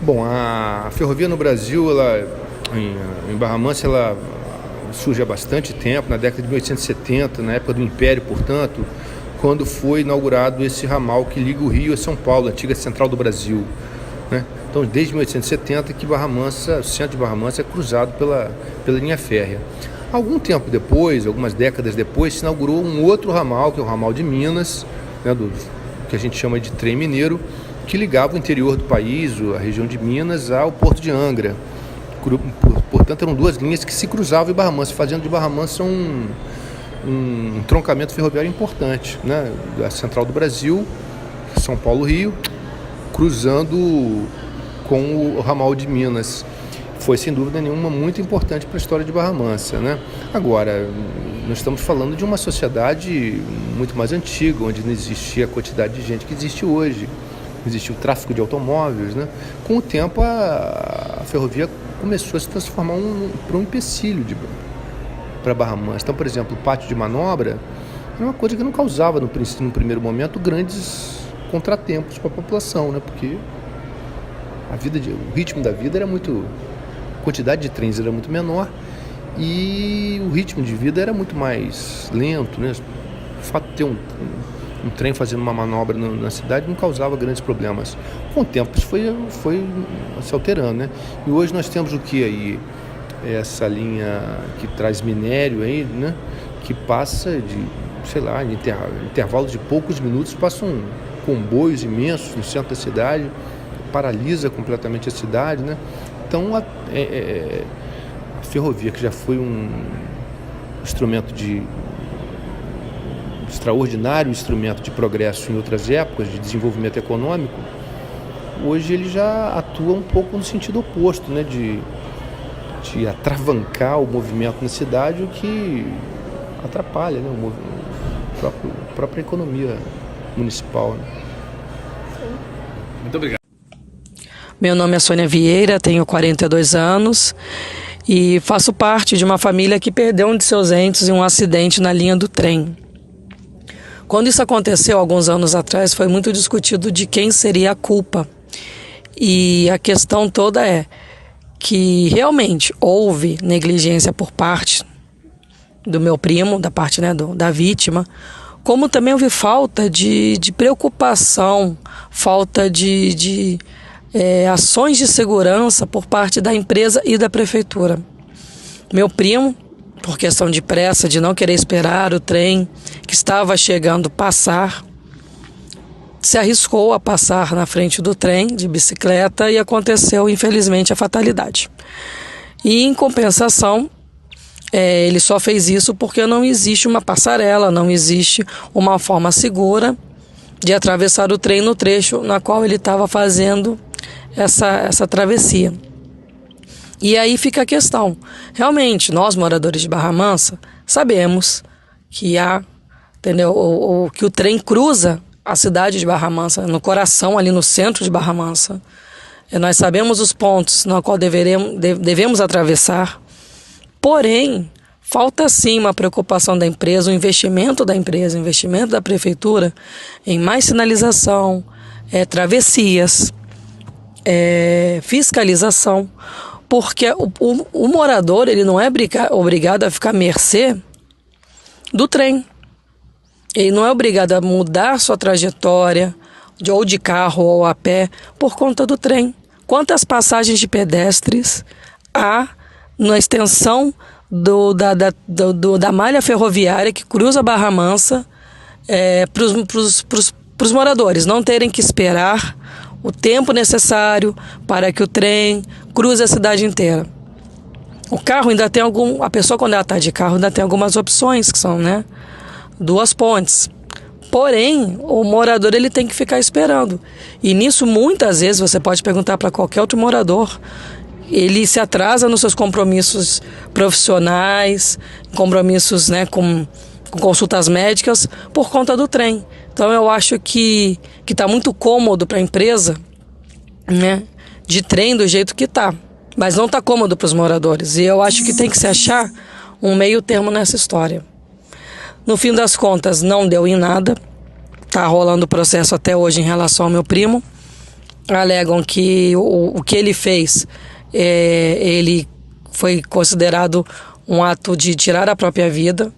Bom, a ferrovia no Brasil, em Barra Mansa, ela surge há bastante tempo, na década de 1870, na época do Império, portanto, quando foi inaugurado esse ramal que liga o Rio a São Paulo, a antiga central do Brasil, né? Então, desde 1870 que Barra Mansa, o centro de Barra Mansa é cruzado pela linha férrea. Algum tempo depois, algumas décadas depois, se inaugurou um outro ramal, que é o ramal de Minas, né, que a gente chama de trem mineiro, que ligava o interior do país, a região de Minas, ao Porto de Angra. Portanto, eram duas linhas que se cruzavam em Barra Mansa, fazendo de Barra Mansa um entroncamento ferroviário importante, né? Da Central do Brasil, São Paulo-Rio, cruzando com o ramal de Minas. Foi, sem dúvida nenhuma, muito importante para a história de Barra Mansa, né? Agora, nós estamos falando de uma sociedade muito mais antiga, onde não existia a quantidade de gente que existe hoje. Existia o tráfico de automóveis, né? Com o tempo, a ferrovia começou a se transformar para um empecilho para Barra Mansa. Então, por exemplo, o pátio de manobra era uma coisa que não causava, no primeiro momento, grandes contratempos para a população, né? Porque o ritmo da vida era muito... A quantidade de trens era muito menor e o ritmo de vida era muito mais lento, né? O fato de ter um trem fazendo uma manobra na cidade não causava grandes problemas. Com o tempo isso foi se alterando, né? E hoje nós temos o que aí? Essa linha que traz minério aí, né? Que passa em intervalos de poucos minutos, passam comboios imensos no centro da cidade, paralisa completamente a cidade, né? Então a ferrovia, que já foi um extraordinário instrumento de progresso em outras épocas, de desenvolvimento econômico, hoje ele já atua um pouco no sentido oposto, né? De atravancar o movimento na cidade, o que atrapalha, né? A própria economia municipal, né? Muito obrigado. Meu nome é Sônia Vieira, tenho 42 anos e faço parte de uma família que perdeu um de seus entes em um acidente na linha do trem. Quando isso aconteceu, alguns anos atrás, foi muito discutido de quem seria a culpa. E a questão toda é que realmente houve negligência por parte do meu primo, da parte, né, da vítima, como também houve falta de preocupação, falta de ações de segurança por parte da empresa e da prefeitura. Meu primo, por questão de pressa, de não querer esperar o trem que estava chegando passar, se arriscou a passar na frente do trem de bicicleta e aconteceu, infelizmente, a fatalidade. E, em compensação, ele só fez isso porque não existe uma passarela, não existe uma forma segura de atravessar o trem no trecho na qual ele estava fazendo essa travessia. E aí fica a questão. Realmente, nós, moradores de Barra Mansa, sabemos que que o trem cruza a cidade de Barra Mansa, no coração, ali no centro de Barra Mansa. Nós sabemos os pontos na qual devemos atravessar. Porém, falta sim uma preocupação da empresa, um investimento da empresa, um investimento da prefeitura em mais sinalização, travessias, fiscalização, porque o morador ele não é obrigado a ficar à mercê do trem. Ele não é obrigado a mudar sua trajetória, ou de carro ou a pé, por conta do trem. Quantas passagens de pedestres há na extensão da malha ferroviária que cruza Barra Mansa para os moradores não terem que esperar o tempo necessário para que o trem cruze a cidade inteira. O carro ainda tem a pessoa, quando ela está de carro, ainda tem algumas opções, que são, né, 2 pontes. Porém, o morador ele tem que ficar esperando. E nisso, muitas vezes, você pode perguntar para qualquer outro morador, ele se atrasa nos seus compromissos profissionais, compromissos, né, com consultas médicas, por conta do trem. Então, eu acho que está muito cômodo para a empresa, né, de trem do jeito que está. Mas não está cômodo para os moradores. E eu acho que tem que se achar um meio termo nessa história. No fim das contas, não deu em nada. Está rolando o processo até hoje em relação ao meu primo. alegam que o que ele fez, ele foi considerado um ato de tirar a própria vida,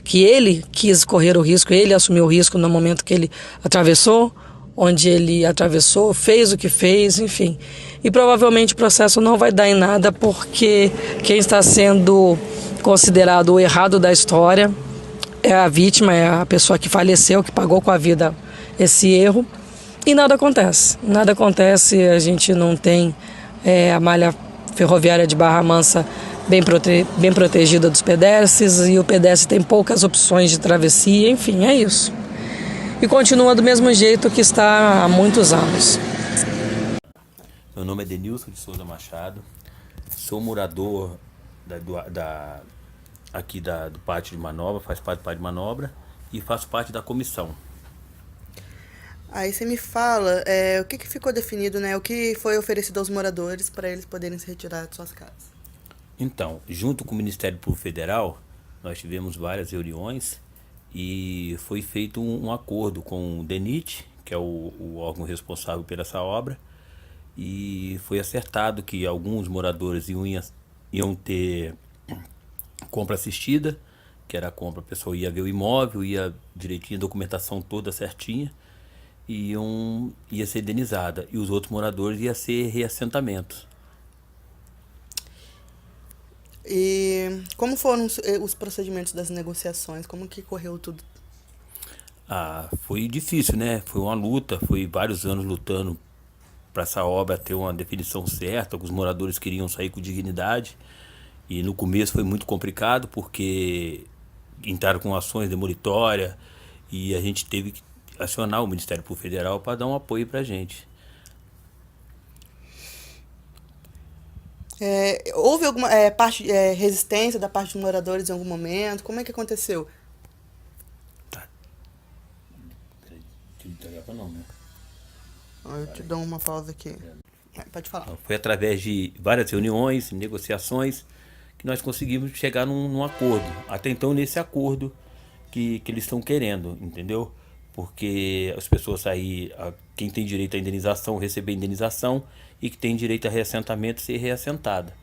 que ele quis correr o risco, ele assumiu o risco no momento que ele atravessou, onde ele atravessou, fez o que fez, enfim. E provavelmente o processo não vai dar em nada, porque quem está sendo considerado o errado da história é a vítima, é a pessoa que faleceu, que pagou com a vida esse erro. E nada acontece. Nada acontece, a gente não tem a malha ferroviária de Barra Mansa bem protegida dos pedestres, e o pedestre tem poucas opções de travessia, enfim, é isso. E continua do mesmo jeito que está há muitos anos. Meu nome é Denilson de Souza Machado, sou morador aqui do Pátio de Manobra, faz parte do Pátio de Manobra e faço parte da comissão. Aí você me fala o que ficou definido, né? O que foi oferecido aos moradores para eles poderem se retirar de suas casas. Então, junto com o Ministério Público Federal, nós tivemos várias reuniões e foi feito um acordo com o DENIT, que é o órgão responsável por essa obra, e foi acertado que alguns moradores iam ter compra assistida, que era a compra, a pessoa ia ver o imóvel, ia direitinho, a documentação toda certinha, e ia ser indenizada, e os outros moradores ia ser reassentamento. E como foram os procedimentos das negociações? Como que correu tudo? Foi difícil, né? Foi uma luta, foi vários anos lutando para essa obra ter uma definição certa. Os moradores queriam sair com dignidade, e no começo foi muito complicado porque entraram com ações demolitórias e a gente teve que acionar o Ministério Público Federal para dar um apoio para a gente. Houve alguma resistência da parte dos moradores em algum momento? Como é que aconteceu? Não, né? Eu te dou uma pausa aqui. Pode falar. Foi através de várias reuniões, negociações, que nós conseguimos chegar num acordo. Até então, nesse acordo que eles estão querendo, entendeu? Porque as pessoas quem tem direito à indenização, receber indenização, e que tem direito a reassentamento, ser reassentada.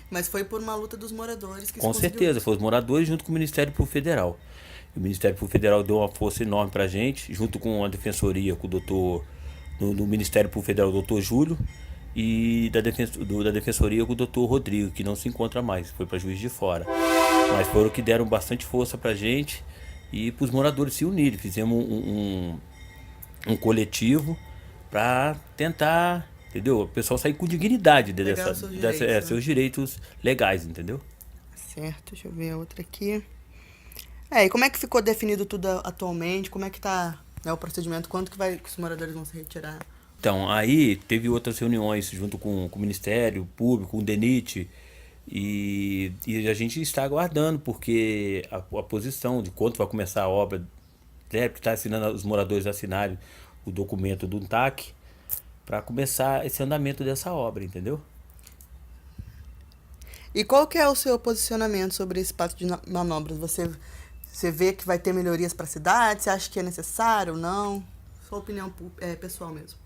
Mas foi por uma luta dos moradores que Com certeza, foi os moradores junto com o Ministério Público Federal. O Ministério Público Federal deu uma força enorme pra gente, junto com a defensoria, com o doutor, do Ministério Público Federal, o doutor Júlio, e da defensoria com o doutor Rodrigo, que não se encontra mais, foi para Juiz de Fora. Mas foram que deram bastante força pra gente e para os moradores se unirem. Fizemos um coletivo para tentar, entendeu? O pessoal sair com dignidade seus direitos legais, entendeu? Certo, deixa eu ver a outra aqui. E como é que ficou definido tudo atualmente? Como é que tá o procedimento? Quanto que os moradores vão se retirar? Então, aí teve outras reuniões junto com o Ministério Público, com o DENIT, e a gente está aguardando, porque a posição de quanto vai começar a obra, né, que está assinando, os moradores assinarem o documento do TAC, para começar esse andamento dessa obra, entendeu? E qual que é o seu posicionamento sobre esse pátio de manobras? Você vê que vai ter melhorias para a cidade? Você acha que é necessário ou não? Sua opinião pessoal mesmo.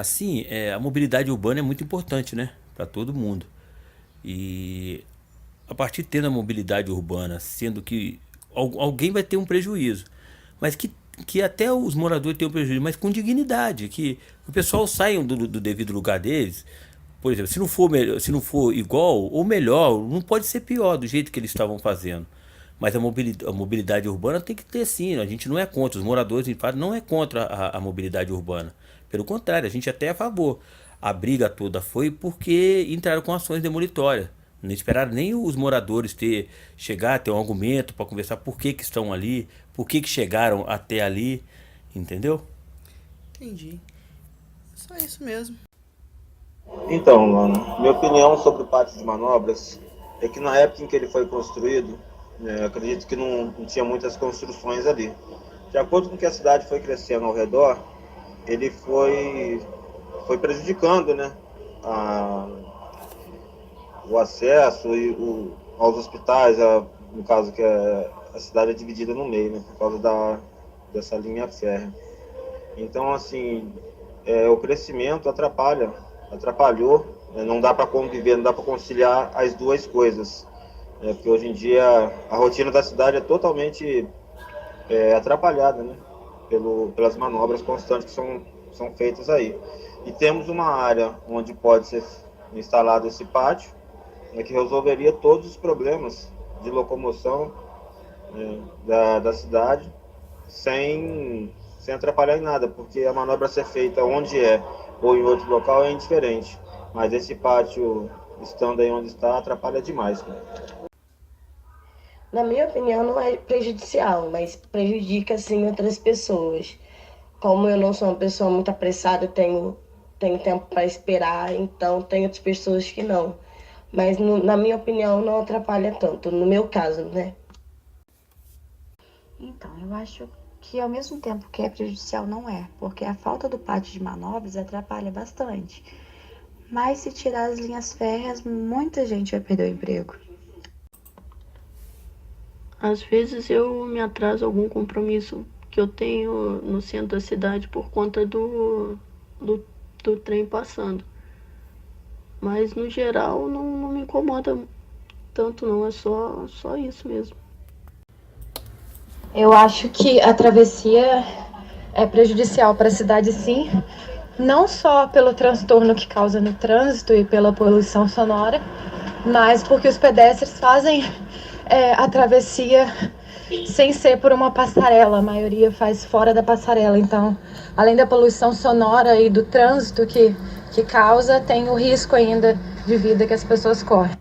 Sim, a mobilidade urbana é muito importante, né, para todo mundo. E a partir de tendo a mobilidade urbana, sendo que alguém vai ter um prejuízo, mas que até os moradores tenham prejuízo, mas com dignidade, que o pessoal saia do devido lugar deles. Por exemplo, se não for igual ou melhor, não pode ser pior do jeito que eles estavam fazendo. Mas a mobilidade urbana tem que ter, sim. A gente não é contra, os moradores de fato não é contra a mobilidade urbana. Pelo contrário, a gente até é a favor. A briga toda foi porque entraram com ações demolitórias. Não esperaram nem os moradores chegar a ter um argumento para conversar por que estão ali, por que chegaram até ali, entendeu? Entendi. Só isso mesmo. Então, mano, minha opinião sobre o pátio de manobras é que na época em que ele foi construído, acredito que não tinha muitas construções ali. De acordo com que a cidade foi crescendo ao redor, ele foi prejudicando, né, o acesso aos hospitais, no caso que a cidade é dividida no meio, né, por causa dessa linha férrea. Então, assim, o crescimento atrapalhou, né? Não dá para conviver, não dá para conciliar as duas coisas, né? Porque hoje em dia a rotina da cidade é totalmente atrapalhada, né? Pelas manobras constantes que são feitas aí. E temos uma área onde pode ser instalado esse pátio, né, que resolveria todos os problemas de locomoção, da cidade, sem atrapalhar em nada, porque a manobra ser feita onde ou em outro local é indiferente. Mas esse pátio, estando aí onde está, atrapalha demais, cara. Na minha opinião, não é prejudicial, mas prejudica, sim, outras pessoas. Como eu não sou uma pessoa muito apressada, eu tenho tempo para esperar, então tem outras pessoas que não. Mas, na minha opinião, não atrapalha tanto, no meu caso, né? Então, eu acho que ao mesmo tempo que é prejudicial, não é, porque a falta do pátio de manobras atrapalha bastante. Mas se tirar as linhas férreas, muita gente vai perder o emprego. Às vezes eu me atraso a algum compromisso que eu tenho no centro da cidade por conta do trem passando. Mas no geral não me incomoda tanto não, é só isso mesmo. Eu acho que a travessia é prejudicial para a cidade, sim, não só pelo transtorno que causa no trânsito e pela poluição sonora, mas porque os pedestres fazem a travessia sem ser por uma passarela, a maioria faz fora da passarela. Então, além da poluição sonora e do trânsito que causa, tem o risco ainda de vida que as pessoas correm.